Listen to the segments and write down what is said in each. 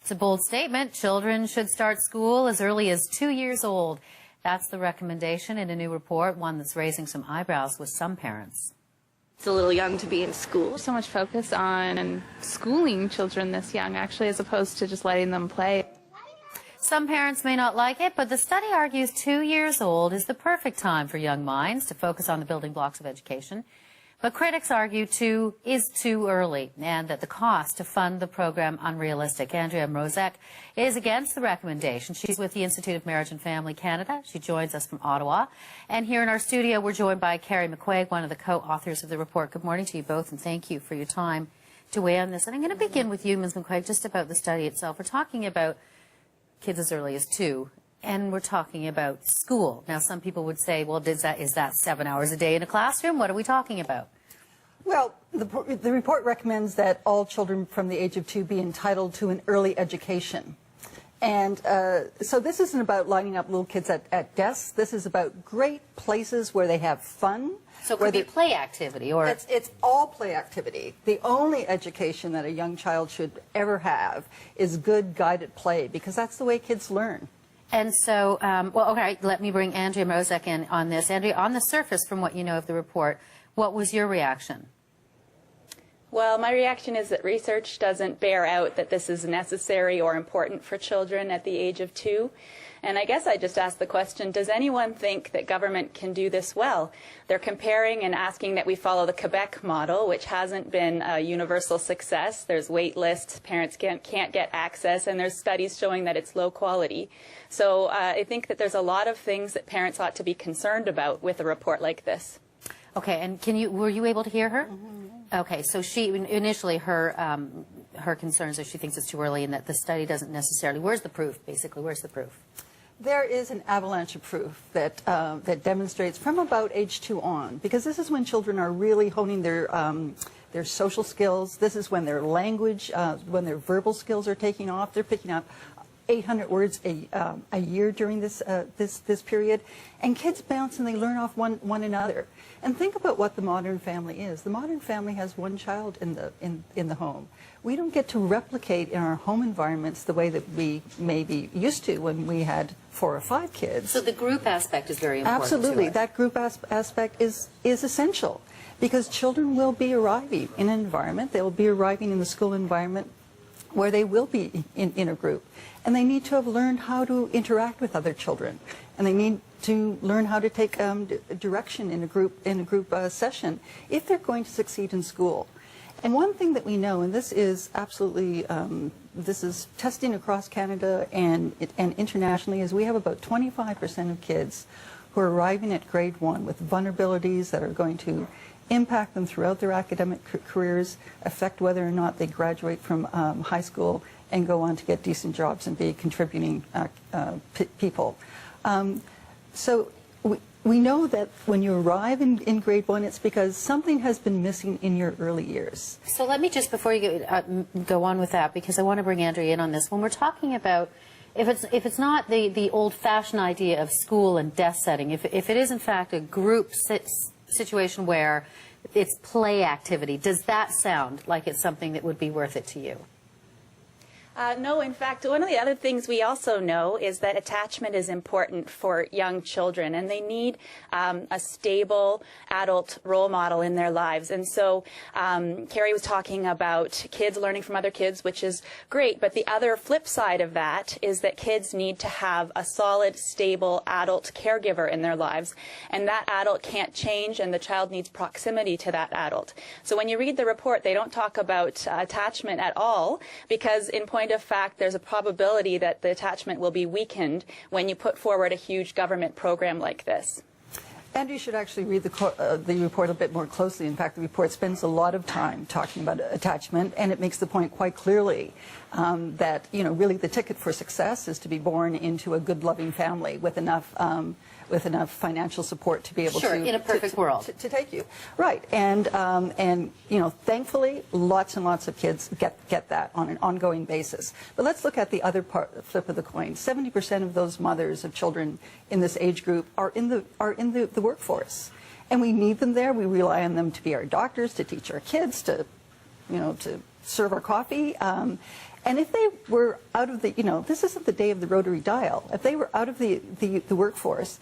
It's a bold statement. Children should start school as early as 2 years old. That's the recommendation in a new report, one that's raising some eyebrows with some parents. It's a little young to be in school. So much focus on schooling children this young, actually, as opposed to just letting them play. Some parents may not like it, but the study argues 2 years old is the perfect time for young minds to focus on the building blocks of education. But critics argue 2 is too early and that the cost to fund the program unrealistic. Andrea Mrozek is against the recommendation. She's with the Institute of Marriage and Family Canada. She joins us from Ottawa. And here in our studio, we're joined by Carrie McQuaig, one of the co-authors of the report. Good morning to you both, and thank you for your time to weigh on this. And I'm going to begin with you, Ms. McQuaig, just about the study itself. We're talking about kids as early as 2. And we're talking about school. Now, some people would say, well, is that 7 hours a day in a classroom? What are we talking about? Well, the report recommends that all children from the age of 2 be entitled to an early education. And so this isn't about lining up little kids at desks. This is about great places where they have fun. So it could be play activity, or... It's all play activity. The only education that a young child should ever have is good guided play, because that's the way kids learn. And so, well, okay, let me bring Andrea Mrozek in on this. Andrea, on the surface, from what you know of the report, what was your reaction? Well, my reaction is that research doesn't bear out that this is necessary or important for children at the age of 2. And I guess I just asked the question, does anyone think that government can do this well? They're comparing and asking that we follow the Quebec model, which hasn't been a universal success. There's wait lists, parents can't get access, and there's studies showing that it's low quality. So I think that there's a lot of things that parents ought to be concerned about with a report like this. Okay, and were you able to hear her? Mm-hmm. Okay, so she initially her concerns are she thinks it's too early and that the study doesn't necessarily. Where's the proof? Basically, where's the proof? There is an avalanche of proof that demonstrates from about age 2 on, because this is when children are really honing their social skills. This is when their language, when their verbal skills are taking off. They're picking up 800 words a year during this period, and kids bounce and they learn off one another. And think about what the modern family is. The modern family has one child in the home. We don't get to replicate in our home environments the way that we maybe used to when we had 4 or 5 kids. So the group aspect is very important. Absolutely, that group aspect is essential, because children will be arriving in an environment. They will be arriving in the school environment where they will be in a group, and they need to have learned how to interact with other children, and they need to learn how to take direction in a group session if they're going to succeed in school. And one thing that we know, and this is absolutely this is testing across Canada and internationally, is we have about 25% of kids who are arriving at grade 1 with vulnerabilities that are going to impact them throughout their academic careers, affect whether or not they graduate from high school and go on to get decent jobs and be contributing people. So we know that when you arrive in grade 1, it's because something has been missing in your early years. So let me just, before you go on with that, because I want to bring Andrea in on this, when we're talking about, if it's not the old-fashioned idea of school and desk setting, if it is in fact a group situation where it's play activity, does that sound like it's something that would be worth it to you? No, in fact, one of the other things we also know is that attachment is important for young children, and they need a stable adult role model in their lives. And so Carrie was talking about kids learning from other kids, which is great, but the other flip side of that is that kids need to have a solid, stable adult caregiver in their lives, and that adult can't change, and the child needs proximity to that adult. So when you read the report, they don't talk about attachment at all, because in point of fact, there's a probability that the attachment will be weakened when you put forward a huge government program like this. And you should actually read the report a bit more closely. In fact, the report spends a lot of time talking about attachment, and it makes the point quite clearly that, you know, really the ticket for success is to be born into a good, loving family with enough financial support to be able to in a perfect world to take you right. And you know, thankfully, lots and lots of kids get that on an ongoing basis. But let's look at the other flip of the coin. 70% of those mothers of children in this age group are in the workforce, and we need them there. We rely on them to be our doctors, to teach our kids, to serve our coffee. And if they were out of the, this isn't the day of the rotary dial. If they were out of the workforce,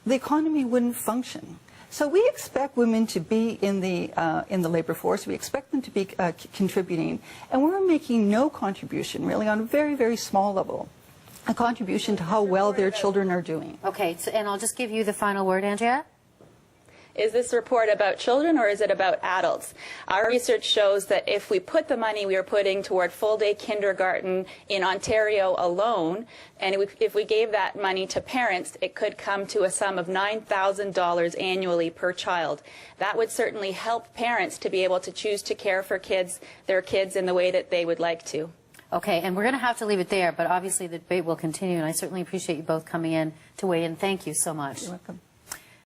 the economy wouldn't function. So we expect women to be in the labor force. We expect them to be contributing, and we're making no contribution, really, on a very, very small level, a contribution to how well their children are doing. Okay, so, and I'll just give you the final word, Andrea. Is this report about children or is it about adults? Our research shows that if we put the money we are putting toward full-day kindergarten in Ontario alone, and if we gave that money to parents, it could come to a sum of $9,000 annually per child. That would certainly help parents to be able to choose to care for their kids in the way that they would like to. Okay, and we're going to have to leave it there, but obviously the debate will continue, and I certainly appreciate you both coming in to weigh in. Thank you so much. You're welcome.